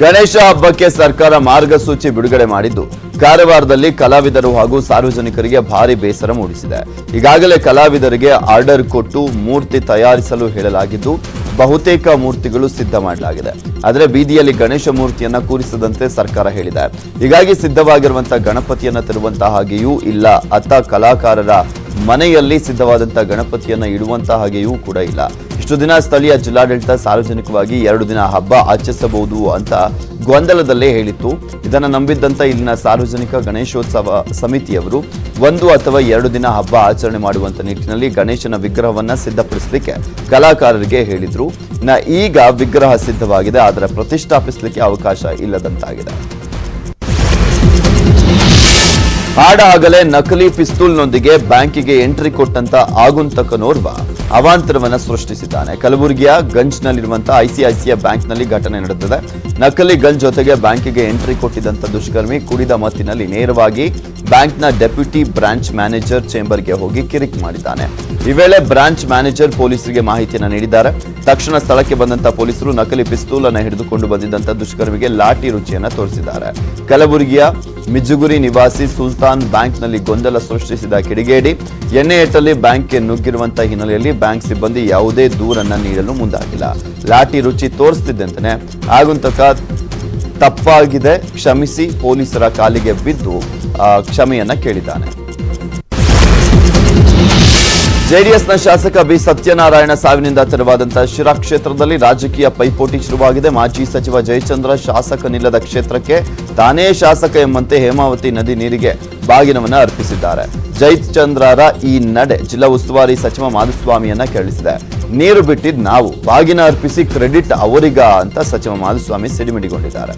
ಗಣೇಶ ಹಬ್ಬಕ್ಕೆ ಸರ್ಕಾರ ಮಾರ್ಗಸೂಚಿ ಬಿಡುಗಡೆ ಮಾಡಿದ್ದು ಕಾರವಾರದಲ್ಲಿ ಕಲಾವಿದರು ಹಾಗೂ ಸಾರ್ವಜನಿಕರಿಗೆ ಭಾರಿ ಬೇಸರ ಮೂಡಿಸಿದೆ. ಈಗಾಗಲೇ ಕಲಾವಿದರಿಗೆ ಆರ್ಡರ್ ಕೊಟ್ಟು ಮೂರ್ತಿ ತಯಾರಿಸಲು ಹೇಳಲಾಗಿದ್ದು ಬಹುತೇಕ ಮೂರ್ತಿಗಳು ಸಿದ್ಧ ಮಾಡಲಾಗಿದೆ. ಆದರೆ ಬೀದಿಯಲ್ಲಿ ಗಣೇಶ ಮೂರ್ತಿಯನ್ನ ಕೂರಿಸದಂತೆ ಸರ್ಕಾರ ಹೇಳಿದೆ. ಹೀಗಾಗಿ ಸಿದ್ಧವಾಗಿರುವಂತಹ ಗಣಪತಿಯನ್ನ ತರುವಂತಹ ಹಾಗೆಯೂ ಇಲ್ಲ. ಅತ್ತ ಕಲಾಕಾರರ ಮನೆಯಲ್ಲಿ ಸಿದ್ಧವಾದಂತಹ ಗಣಪತಿಯನ್ನ ಇಡುವಂತಹ ಹಾಗೆಯೂ ಕೂಡ ಇಲ್ಲ. ಇಷ್ಟು ದಿನ ಸ್ಥಳೀಯ ಜಿಲ್ಲಾಡಳಿತ ಸಾರ್ವಜನಿಕವಾಗಿ 2 ದಿನ ಹಬ್ಬ ಆಚರಿಸಬಹುದು ಅಂತ ಗೊಂದಲದಲ್ಲೇ ಹೇಳಿತ್ತು. ಇದನ್ನು ನಂಬಿದ್ದಂತ ಇಲ್ಲಿನ ಸಾರ್ವಜನಿಕ ಗಣೇಶೋತ್ಸವ ಸಮಿತಿಯವರು 1 ಅಥವಾ 2 ದಿನ ಹಬ್ಬ ಆಚರಣೆ ಮಾಡುವಂತ ನಿಟ್ಟಿನಲ್ಲಿ ಗಣೇಶನ ವಿಗ್ರಹವನ್ನ ಸಿದ್ಧಪಡಿಸಲಿಕ್ಕೆ ಕಲಾಕಾರರಿಗೆ ಹೇಳಿದ್ರು. ಈಗ ವಿಗ್ರಹ ಸಿದ್ಧವಾಗಿದೆ, ಆದರೆ ಪ್ರತಿಷ್ಠಾಪಿಸಲಿಕ್ಕೆ ಅವಕಾಶ ಇಲ್ಲದಂತಾಗಿದೆ. ಹಾಡಾಗಲೇ ನಕಲಿ ಪಿಸ್ತೂಲ್ನೊಂದಿಗೆ ಬ್ಯಾಂಕಿಗೆ ಎಂಟ್ರಿ ಕೊಟ್ಟಂತ ಆಗುಂತಕನೋರ್ವ ಅವಾಂತರವನ್ನ ಸೃಷ್ಟಿಸಿದ್ದಾನೆ. ಕಲಬುರಗಿಯ ಗಂಜ್ನಲ್ಲಿರುವಂತಹ ಐಸಿಐಸಿಐ ಬ್ಯಾಂಕ್ನಲ್ಲಿ ಘಟನೆ ನಡೆದಿದೆ. ನಕಲಿ ಗಂಜ್ ಜೊತೆಗೆ ಬ್ಯಾಂಕಿಗೆ ಎಂಟ್ರಿ ಕೊಟ್ಟಿದ್ದಂತ ದುಷ್ಕರ್ಮಿ ಕುಡಿದ ಮತ್ತಿನಲ್ಲಿ ನೇರವಾಗಿ ಬ್ಯಾಂಕ್ನ ಡೆಪ್ಯೂಟಿ ಬ್ರಾಂಚ್ ಮ್ಯಾನೇಜರ್ ಚೇಂಬರ್ಗೆ ಹೋಗಿ ಕಿರಿಕ್ ಮಾಡಿದ್ದಾನೆ. ಈ ವೇಳೆ ಬ್ರಾಂಚ್ ಮ್ಯಾನೇಜರ್ ಪೊಲೀಸರಿಗೆ ಮಾಹಿತಿಯನ್ನು ನೀಡಿದ್ದಾರೆ. ತಕ್ಷಣ ಸ್ಥಳಕ್ಕೆ ಬಂದಂತ ಪೊಲೀಸರು ನಕಲಿ ಪಿಸ್ತೂಲ್ ಅನ್ನು ಹಿಡಿದುಕೊಂಡು ಬಂದಿದ್ದಂತ ದುಷ್ಕರ್ಮಿಗೆ ಲಾಠಿ ರುಚಿಯನ್ನ ತೋರಿಸಿದ್ದಾರೆ. ಕಲಬುರಗಿಯ ಮಿಜುಗುರಿ ನಿವಾಸಿ ಸುಲ್ತಾನ್ ಬ್ಯಾಂಕ್ನಲ್ಲಿ ಗೊಂದಲ ಸೃಷ್ಟಿಸಿದ ಕಿಡಿಗೇಡಿ ಎಣ್ಣೆ ಏಟಲ್ಲಿ ಬ್ಯಾಂಕ್ಗೆ ನುಗ್ಗಿರುವಂತಹ ಹಿನ್ನೆಲೆಯಲ್ಲಿ ಬ್ಯಾಂಕ್ ಸಿಬ್ಬಂದಿ ಯಾವುದೇ ದೂರನ್ನ ನೀಡಲು ಮುಂದಾಗಿಲ್ಲ. ಲಾಠಿ ರುಚಿ ತೋರಿಸ್ತಿದ್ದಂತೆ ಆಗುಂತಕ ತಪ್ಪಾಗಿದೆ, ಕ್ಷಮಿಸಿ ಪೊಲೀಸರ ಕಾಲಿಗೆ ಬಿದ್ದು ಕ್ಷಮೆಯನ್ನ ಕೇಳಿದ್ದಾನೆ. ಜೆಡಿಎಸ್ನ ಶಾಸಕ ಬಿ ಸತ್ಯನಾರಾಯಣ ಸಾವಿನಿಂದ ತೆರವಾದಂತಹ ಶಿರಾ ಕ್ಷೇತ್ರದಲ್ಲಿ ರಾಜಕೀಯ ಪೈಪೋಟಿ ಶುರುವಾಗಿದೆ. ಮಾಜಿ ಸಚಿವ ಜಯಚಂದ್ರ ಶಾಸಕನಿಲ್ಲದ ಕ್ಷೇತ್ರಕ್ಕೆ ತಾನೇ ಶಾಸಕ ಎಂಬಂತೆ ಹೇಮಾವತಿ ನದಿ ನೀರಿಗೆ ಬಾಗಿನವನ್ನ ಅರ್ಪಿಸಿದ್ದಾರೆ. ಜಯಚಂದ್ರರ ಈ ನಡೆ ಜಿಲ್ಲಾ ಉಸ್ತುವಾರಿ ಸಚಿವ ಮಾಧುಸ್ವಾಮಿಯನ್ನ ಕೆರಳಿಸಿದೆ. ನೀರು ಬಿಟ್ಟಿದ್ ನಾವು, ಬಾಗಿನ ಅರ್ಪಿಸಿ ಕ್ರೆಡಿಟ್ ಅವರಿಗ ಅಂತ ಸಚಿವ ಮಾಧುಸ್ವಾಮಿ ಸಿಡಿಮಿಡಿಗೊಂಡಿದ್ದಾರೆ.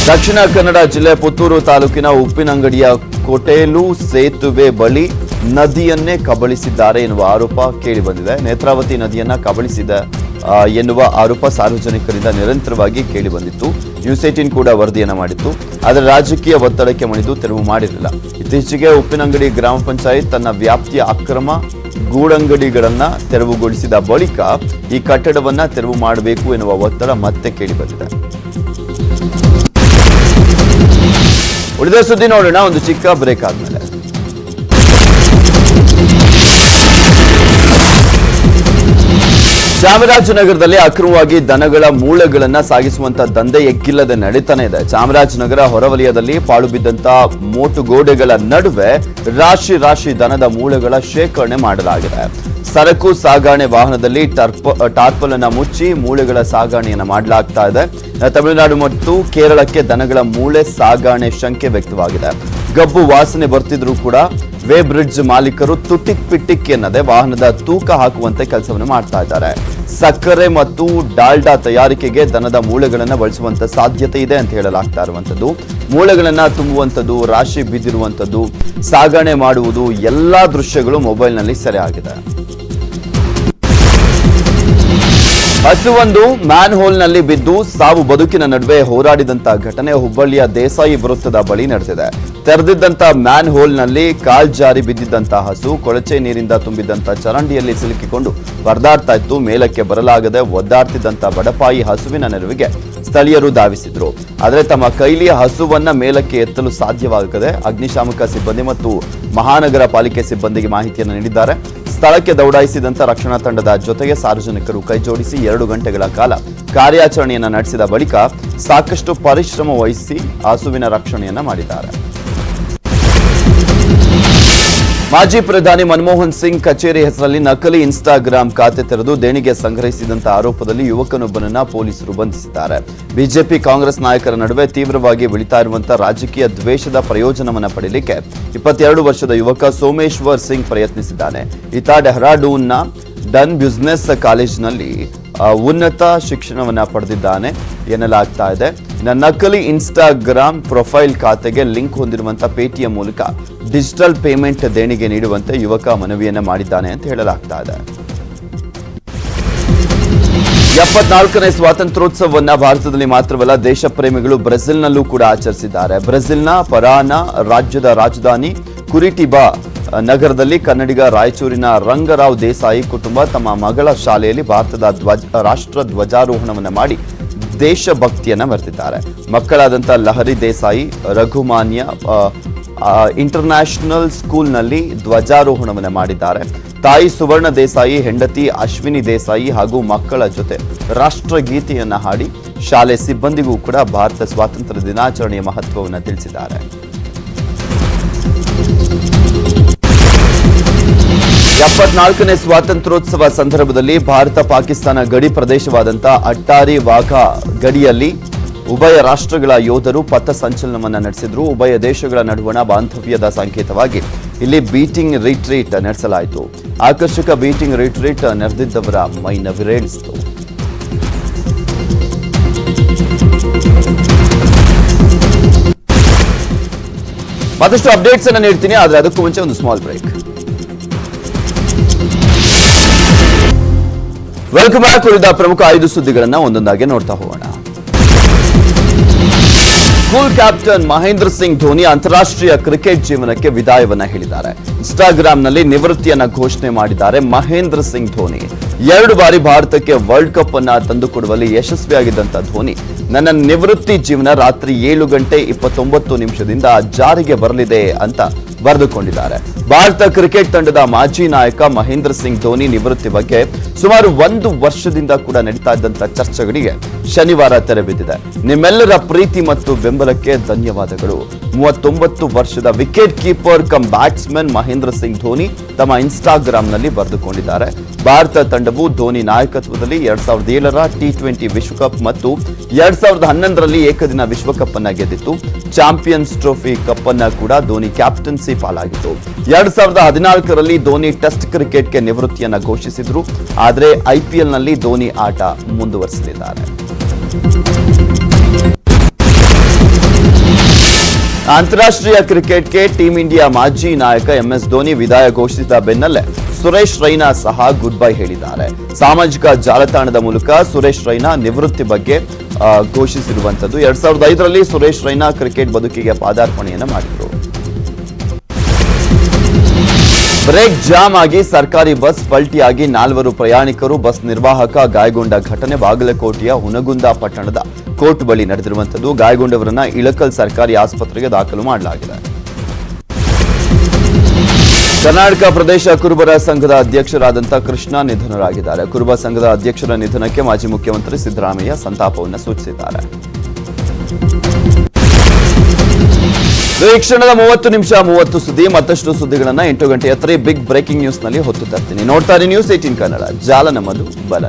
ದಕ್ಷಿಣ ಕನ್ನಡ ಜಿಲ್ಲೆ ಪುತ್ತೂರು ತಾಲೂಕಿನ ಉಪ್ಪಿನಂಗಡಿಯ ಕೊಟೇಲು ಸೇತುವೆ ಬಳಿ ನದಿಯನ್ನೇ ಕಬಳಿಸಿದ್ದಾರೆ ಎನ್ನುವ ಆರೋಪ ಕೇಳಿಬಂದಿದೆ. ನೇತ್ರಾವತಿ ನದಿಯನ್ನ ಕಬಳಿಸಿದ ಎನ್ನುವ ಆರೋಪ ಸಾರ್ವಜನಿಕರಿಂದ ನಿರಂತರವಾಗಿ ಕೇಳಿಬಂದಿತ್ತು. ನ್ಯೂಸ್ 18 ಕೂಡ ವರದಿಯನ್ನ ಮಾಡಿತ್ತು. ಆದರೆ ರಾಜಕೀಯ ಒತ್ತಡಕ್ಕೆ ಮಣಿದು ತೆರವು ಮಾಡಿರಲಿಲ್ಲ. ಇತ್ತೀಚೆಗೆ ಉಪ್ಪಿನಂಗಡಿ ಗ್ರಾಮ ಪಂಚಾಯತ್ ತನ್ನ ವ್ಯಾಪ್ತಿಯ ಅಕ್ರಮ ಗೂಡಂಗಡಿಗಳನ್ನ ತೆರವುಗೊಳಿಸಿದ ಬಳಿಕ ಈ ಕಟ್ಟಡವನ್ನ ತೆರವು ಮಾಡಬೇಕು ಎನ್ನುವ ಒತ್ತಡ ಮತ್ತೆ ಕೇಳಿಬಂದಿದೆ. ಉಳಿದ ಸುದ್ದಿ ನೋಡೋಣ ಒಂದು ಚಿಕ್ಕ ಬ್ರೇಕ್ ಆದ್ಮೇಲೆ. ಚಾಮರಾಜನಗರದಲ್ಲಿ ಅಕ್ರಮವಾಗಿ ದನಗಳ ಮೂಳೆಗಳನ್ನ ಸಾಗಿಸುವಂತ ದಂಧೆ ಎಕ್ಕಿಲ್ಲದೆ ನಡೀತಾನೆ ಇದೆ. ಚಾಮರಾಜನಗರ ಹೊರವಲಯದಲ್ಲಿ ಪಾಳು ಬಿದ್ದಂತ ಮೋಟುಗೋಡೆಗಳ ನಡುವೆ ರಾಶಿ ರಾಶಿ ದನದ ಮೂಳೆಗಳ ಶೇಖರಣೆ ಮಾಡಲಾಗಿದೆ. ಸರಕು ಸಾಗಾಣೆ ವಾಹನದಲ್ಲಿ ಟಾರ್ಪಲ್ ಅನ್ನ ಮುಚ್ಚಿ ಮೂಳೆಗಳ ಸಾಗಾಣೆಯನ್ನ ಮಾಡಲಾಗ್ತಾ ಇದೆ. ತಮಿಳುನಾಡು ಮತ್ತು ಕೇರಳಕ್ಕೆ ದನಗಳ ಮೂಳೆ ಸಾಗಾಣೆ ಶಂಕೆ ವ್ಯಕ್ತವಾಗಿದೆ. ಗಬ್ಬು ವಾಸನೆ ಬರ್ತಿದ್ರು ಕೂಡ ವೇ ಬ್ರಿಡ್ಜ್ ಮಾಲೀಕರು ತುಟಿಕ್ ಪಿಟ್ಟಿಕ್ ಎನ್ನದೆ ವಾಹನದ ತೂಕ ಹಾಕುವಂತೆ ಕೆಲಸವನ್ನು ಮಾಡ್ತಾ ಇದ್ದಾರೆ. ಸಕ್ಕರೆ ಮತ್ತು ಡಾಲ್ಡಾ ತಯಾರಿಕೆಗೆ ದನದ ಮೂಳೆಗಳನ್ನು ಬಳಸುವಂತ ಸಾಧ್ಯತೆ ಇದೆ ಅಂತ ಹೇಳಲಾಗ್ತಾ ಇರುವಂತದ್ದು. ಮೂಳೆಗಳನ್ನ ತುಂಬುವಂಥದ್ದು, ರಾಶಿ ಬಿದ್ದಿರುವಂಥದ್ದು, ಸಾಗಣೆ ಮಾಡುವುದು ಎಲ್ಲಾ ದೃಶ್ಯಗಳು ಮೊಬೈಲ್ನಲ್ಲಿ ಸೆರೆ ಆಗಿದೆ. ಹಸುವೊಂದು ಮ್ಯಾನ್ ಹೋಲ್ನಲ್ಲಿ ಬಿದ್ದು ಸಾವು ಬದುಕಿನ ನಡುವೆ ಹೋರಾಡಿದಂತಹ ಘಟನೆ ಹುಬ್ಬಳ್ಳಿಯ ದೇಸಾಯಿ ವೃತ್ತದ ಬಳಿ ನಡೆದಿದೆ. ತೆರೆದಿದ್ದಂತ ಮ್ಯಾನ್ ಹೋಲ್ನಲ್ಲಿ ಕಾಲ್ಜಾರಿ ಬಿದ್ದಿದ್ದಂತಹ ಹಸು ಕೊಳಚೆ ನೀರಿಂದ ತುಂಬಿದ್ದಂತ ಚರಂಡಿಯಲ್ಲಿ ಸಿಲುಕಿಕೊಂಡು ಪರದಾಡ್ತಾ ಇತ್ತು. ಮೇಲಕ್ಕೆ ಬರಲಾಗದೆ ಒದ್ದಾಡ್ತಿದ್ದಂತ ಬಡಪಾಯಿ ಹಸುವಿನ ನೆರವಿಗೆ ಸ್ಥಳೀಯರು ಧಾವಿಸಿದ್ರು. ಆದರೆ ತಮ್ಮ ಕೈಲಿ ಹಸುವನ್ನ ಮೇಲಕ್ಕೆ ಎತ್ತಲು ಸಾಧ್ಯವಾಗದೆ ಅಗ್ನಿಶಾಮಕ ಸಿಬ್ಬಂದಿ ಮತ್ತು ಮಹಾನಗರ ಪಾಲಿಕೆ ಸಿಬ್ಬಂದಿಗೆ ಮಾಹಿತಿಯನ್ನು ನೀಡಿದ್ದಾರೆ. ಸ್ಥಳಕ್ಕೆ ದೌಡಾಯಿಸಿದಂತ ರಕ್ಷಣಾ ತಂಡದ ಜೊತೆಗೆ ಸಾರ್ವಜನಿಕರು ಕೈಜೋಡಿಸಿ 2 ಗಂಟೆಗಳ ಕಾಲ ಕಾರ್ಯಾಚರಣೆಯನ್ನ ನಡೆಸಿದ ಬಳಿಕ ಸಾಕಷ್ಟು ಪರಿಶ್ರಮ ವಹಿಸಿ ಹಸುವಿನ ರಕ್ಷಣೆಯನ್ನ ಮಾಡಿದ್ದಾರೆ. ಮಾಜಿ ಪ್ರಧಾನಿ ಮನಮೋಹನ್ ಸಿಂಗ್ ಕಚೇರಿ ಹೆಸರಲ್ಲಿ ನಕಲಿ ಇನ್ಸ್ಟಾಗ್ರಾಂ ಖಾತೆ ತೆರೆದು ದೇಣಿಗೆ ಸಂಗ್ರಹಿಸಿದಂತಹ ಆರೋಪದಲ್ಲಿ ಯುವಕನೊಬ್ಬನನ್ನ ಪೊಲೀಸರು ಬಂಧಿಸಿದ್ದಾರೆ. ಬಿಜೆಪಿ ಕಾಂಗ್ರೆಸ್ ನಾಯಕರ ನಡುವೆ ತೀವ್ರವಾಗಿ ಬೆಳೀತಾ ಇರುವಂತಹ ರಾಜಕೀಯ ದ್ವೇಷದ ಪ್ರಯೋಜನವನ್ನು ಪಡೆಯಲಿಕ್ಕೆ 22 ವರ್ಷದ ಯುವಕ ಸೋಮೇಶ್ವರ್ ಸಿಂಗ್ ಪ್ರಯತ್ನಿಸಿದ್ದಾನೆ. ಈತ ಡೆಹ್ರಾಡೂನ್ನ ಡನ್ ಬಿಸಿನೆಸ್ ಕಾಲೇಜಿನಲ್ಲಿ ಉನ್ನತ ಶಿಕ್ಷಣವನ್ನ ಪಡೆದಿದ್ದಾನೆ ಎನ್ನಲಾಗ್ತಾ ಇದೆ. ನಕಲಿ ಇನ್ಸ್ಟಾಗ್ರಾಂ ಪ್ರೊಫೈಲ್ ಖಾತೆಗೆ ಲಿಂಕ್ ಹೊಂದಿರುವಂತಹ ಪೇಟಿಎಂ ಮೂಲಕ ಡಿಜಿಟಲ್ ಪೇಮೆಂಟ್ ದೇಣಿಗೆ ನೀಡುವಂತೆ ಯುವಕ ಮನವಿಯನ್ನ ಮಾಡಿದ್ದಾನೆ ಅಂತ ಹೇಳಲಾಗ್ತಾ ಇದೆ. 74ನೇ ಸ್ವಾತಂತ್ರ್ಯೋತ್ಸವವನ್ನ ಭಾರತದಲ್ಲಿ ಮಾತ್ರವಲ್ಲ ದೇಶ ಪ್ರೇಮಿಗಳು ಬ್ರೆಜಿಲ್ನಲ್ಲೂ ಕೂಡ ಆಚರಿಸಿದ್ದಾರೆ. ಬ್ರೆಜಿಲ್ನ ಪರಾನಾ ರಾಜ್ಯದ ರಾಜಧಾನಿ ಕುರಿಟಿಬಾ ನಗರದಲ್ಲಿ ಕನ್ನಡಿಗ ರಾಯಚೂರಿನ ರಂಗರಾವ್ ದೇಸಾಯಿ ಕುಟುಂಬ ತಮ್ಮ ಮಗಳ ಶಾಲೆಯಲ್ಲಿ ಭಾರತದ ರಾಷ್ಟ್ರ ಧ್ವಜಾರೋಹಣವನ್ನು ಮಾಡಿ ದೇಶಭಕ್ತಿಯನ್ನ ಮೆರೆದಿದ್ದಾರೆ. ಮಕ್ಕಳಾದಂಥ ಲಹರಿ ದೇಸಾಯಿ ರಘುಮಾನ್ಯ ಇಂಟರ್ನ್ಯಾಷನಲ್ ಸ್ಕೂಲ್ನಲ್ಲಿ ಧ್ವಜಾರೋಹಣವನ್ನು ಮಾಡಿದ್ದಾರೆ. ತಾಯಿ ಸುವರ್ಣ ದೇಸಾಯಿ, ಹೆಂಡತಿ ಅಶ್ವಿನಿ ದೇಸಾಯಿ ಹಾಗೂ ಮಕ್ಕಳ ಜೊತೆ ರಾಷ್ಟ್ರಗೀತೆಯನ್ನ ಹಾಡಿ ಶಾಲೆ ಸಿಬ್ಬಂದಿಗೂ ಕೂಡ ಭಾರತ ಸ್ವಾತಂತ್ರ್ಯ ದಿನಾಚರಣೆಯ ಮಹತ್ವವನ್ನು ತಿಳಿಸಿದ್ದಾರೆ. 74ನೇ ಸ್ವಾತಂತ್ರ್ಯೋತ್ಸವ ಸಂದರ್ಭದಲ್ಲಿ ಭಾರತ ಪಾಕಿಸ್ತಾನ ಗಡಿ ಪ್ರದೇಶವಾದಂಥ ಅಟ್ಟಾರಿ ವಾಘಾ ಗಡಿಯಲ್ಲಿ ಉಭಯ ರಾಷ್ಟ್ರಗಳ ಯೋಧರು ಪಥಸಂಚಲನವನ್ನು ನಡೆಸಿದ್ರು. ಉಭಯ ದೇಶಗಳ ನಡುವಣ ಬಾಂಧವ್ಯದ ಸಂಕೇತವಾಗಿ ಇಲ್ಲಿ ಬೀಟಿಂಗ್ ರಿಟ್ರೀಟ್ ನಡೆಸಲಾಯಿತು. ಆಕರ್ಷಕ ಬೀಟಿಂಗ್ ರಿಟ್ರೀಟ್ ನೆರೆದಿದ್ದವರ ಮೈ ನವಿರೇಳಿಸಿತು. ಮತ್ತಷ್ಟು ಅಪ್ಡೇಟ್ಸ್ ಅನ್ನು ನೀಡ್ತೀನಿ, ಆದರೆ ಅದಕ್ಕೂ ಮುಂಚೆ ಒಂದು ಸ್ಮಾಲ್ ಬ್ರೇಕ್. Welcome back. ಉಳಿದ ಪ್ರಮುಖ 5 ಸುದ್ದಿಗಳನ್ನ ಒಂದೊಂದಾಗಿ ನೋಡ್ತಾ ಹೋಗೋಣ. ಸ್ಕೂಲ್ ಕ್ಯಾಪ್ಟನ್ ಮಹೇಂದ್ರ ಸಿಂಗ್ ಧೋನಿ ಅಂತಾರಾಷ್ಟ್ರೀಯ ಕ್ರಿಕೆಟ್ ಜೀವನಕ್ಕೆ ವಿದಾಯವನ್ನ ಹೇಳಿದ್ದಾರೆ. ಇನ್ಸ್ಟಾಗ್ರಾಂನಲ್ಲಿ ನಿವೃತ್ತಿಯನ್ನ ಘೋಷಣೆ ಮಾಡಿದ್ದಾರೆ. ಮಹೇಂದ್ರ ಸಿಂಗ್ ಧೋನಿ 2 ಬಾರಿ ಭಾರತಕ್ಕೆ ವರ್ಲ್ಡ್ ಕಪ್ ಅನ್ನ ತಂದುಕೊಡುವಲ್ಲಿ ಯಶಸ್ವಿಯಾಗಿದ್ದಂತ ಧೋನಿ, ನನ್ನ ನಿವೃತ್ತಿ ಜೀವನ ರಾತ್ರಿ 7:29 ಜಾರಿಗೆ ಬರಲಿದೆ ಅಂತ ಬರೆದುಕೊಂಡಿದ್ದಾರೆ. ಭಾರತ ಕ್ರಿಕೆಟ್ ತಂಡದ ಮಾಜಿ ನಾಯಕ ಮಹೇಂದ್ರ ಸಿಂಗ್ ಧೋನಿ ನಿವೃತ್ತಿ ಬಗ್ಗೆ ಸುಮಾರು 1 ವರ್ಷದಿಂದ ಕೂಡ ನಡೀತಾ ಇದ್ದಂತ ಚರ್ಚೆಗಳಿಗೆ ಶನಿವಾರ ತೆರೆ ಬಿದ್ದಿದೆ. ನಿಮ್ಮೆಲ್ಲರ ಪ್ರೀತಿ ಮತ್ತು ಬೆಂಬಲಕ್ಕೆ ಧನ್ಯವಾದಗಳು. 39 ವರ್ಷದ wicket keeper cum batsman Mahendra Singh Dhoni ತಮ್ಮ ಇನ್ಸ್ಟಾಗ್ರಾಂನಲ್ಲಿ ಬರೆದುಕೊಂಡಿದ್ದಾರೆ. ಭಾರತ ತಂಡವು ಧೋನಿ ನಾಯಕತ್ವದಲ್ಲಿ 2007ರ T20 ವಿಶ್ವಕಪ್ ಮತ್ತು 2011ರಲ್ಲಿ ಏಕದಿನ ವಿಶ್ವಕಪ್ ಅನ್ನ ಗೆದ್ದಿತ್ತು. ಚಾಂಪಿಯನ್ಸ್ ಟ್ರೋಫಿ ಕಪ್ ಅನ್ನ ಕೂಡ ಧೋನಿ ಕ್ಯಾಪ್ಟನ್ಸಿ ಪಾಲಾಗಿತ್ತು. 2014ರಲ್ಲಿ ಧೋನಿ ಟೆಸ್ಟ್ ಕ್ರಿಕೆಟ್ಗೆ ನಿವೃತ್ತಿಯನ್ನ ಘೋಷಿಸಿದ್ರು. ಆದರೆ ಐಪಿಎಲ್ನಲ್ಲಿ ಧೋನಿ ಆಟ ಮುಂದುವರಿಸಲಿದ್ದಾರೆ. ಅಂತಾರಾಷ್ಟ್ರೀಯ ಕ್ರಿಕೆಟ್ಗೆ ಟೀಂ ಇಂಡಿಯಾ ಮಾಜಿ ನಾಯಕ ಎಂಎಸ್ ಧೋನಿ ವಿದಾಯ ಘೋಷಿಸಿದ ಬೆನ್ನಲ್ಲೇ ಸುರೇಶ್ ರೈನಾ ಸಹ ಗುಡ್ ಬೈ ಹೇಳಿದ್ದಾರೆ. ಸಾಮಾಜಿಕ ಜಾಲತಾಣದ ಮೂಲಕ ಸುರೇಶ್ ರೈನಾ ನಿವೃತ್ತಿ ಬಗ್ಗೆ ಘೋಷಿಸಿರುವಂತದ್ದು. 2005ರಲ್ಲಿ ಸುರೇಶ್ ರೈನಾ ಕ್ರಿಕೆಟ್ ಬದುಕಿಗೆ ಪಾದಾರ್ಪಣೆಯನ್ನು ಮಾಡಿದರು. ಬ್ರೇಕ್ ಜಾಮ್ ಆಗಿ ಸರ್ಕಾರಿ ಬಸ್ ಪಲ್ಟಿಯಾಗಿ 4 ಪ್ರಯಾಣಿಕರು, ಬಸ್ ನಿರ್ವಾಹಕ ಗಾಯಗೊಂಡ ಘಟನೆ ಬಾಗಲಕೋಟೆಯ ಹುನಗುಂದ ಪಟ್ಟಣದ ಕೋರ್ಟ್ ಬಳಿ ನಡೆದಿರುವಂತದ್ದು. ಗಾಯಗೊಂಡವರನ್ನ ಇಳಕಲ್ ಸರ್ಕಾರಿ ಆಸ್ಪತ್ರೆಗೆ ದಾಖಲು ಮಾಡಲಾಗಿದೆ. ಕರ್ನಾಟಕ ಪ್ರದೇಶ ಕುರುಬರ ಸಂಘದ ಅಧ್ಯಕ್ಷರಾದಂತಹ ಕೃಷ್ಣ ನಿಧನರಾಗಿದ್ದಾರೆ. ಕುರುಬ ಸಂಘದ ಅಧ್ಯಕ್ಷರ ನಿಧನಕ್ಕೆ ಮಾಜಿ ಮುಖ್ಯಮಂತ್ರಿ ಸಿದ್ದರಾಮಯ್ಯ ಸಂತಾಪವನ್ನು ಸೂಚಿಸಿದ್ದಾರೆ. ಈ ಕ್ಷಣದ 30 ನಿಮಿಷ 30 ಸುದ್ದಿ. ಮತ್ತಷ್ಟು ಸುದ್ದಿಗಳನ್ನ 8 ಗಂಟೆಯ 3 ಬಿಗ್ ಬ್ರೇಕಿಂಗ್ ನ್ಯೂಸ್ ನಲ್ಲಿ ಹೊತ್ತು ತರ್ತೀನಿ. ನೋಡ್ತಾ ಇರಿ ನ್ಯೂಸ್ 18 ಕನ್ನಡ. ಜಾಲ ನಮ್ಮದು, ಬಲ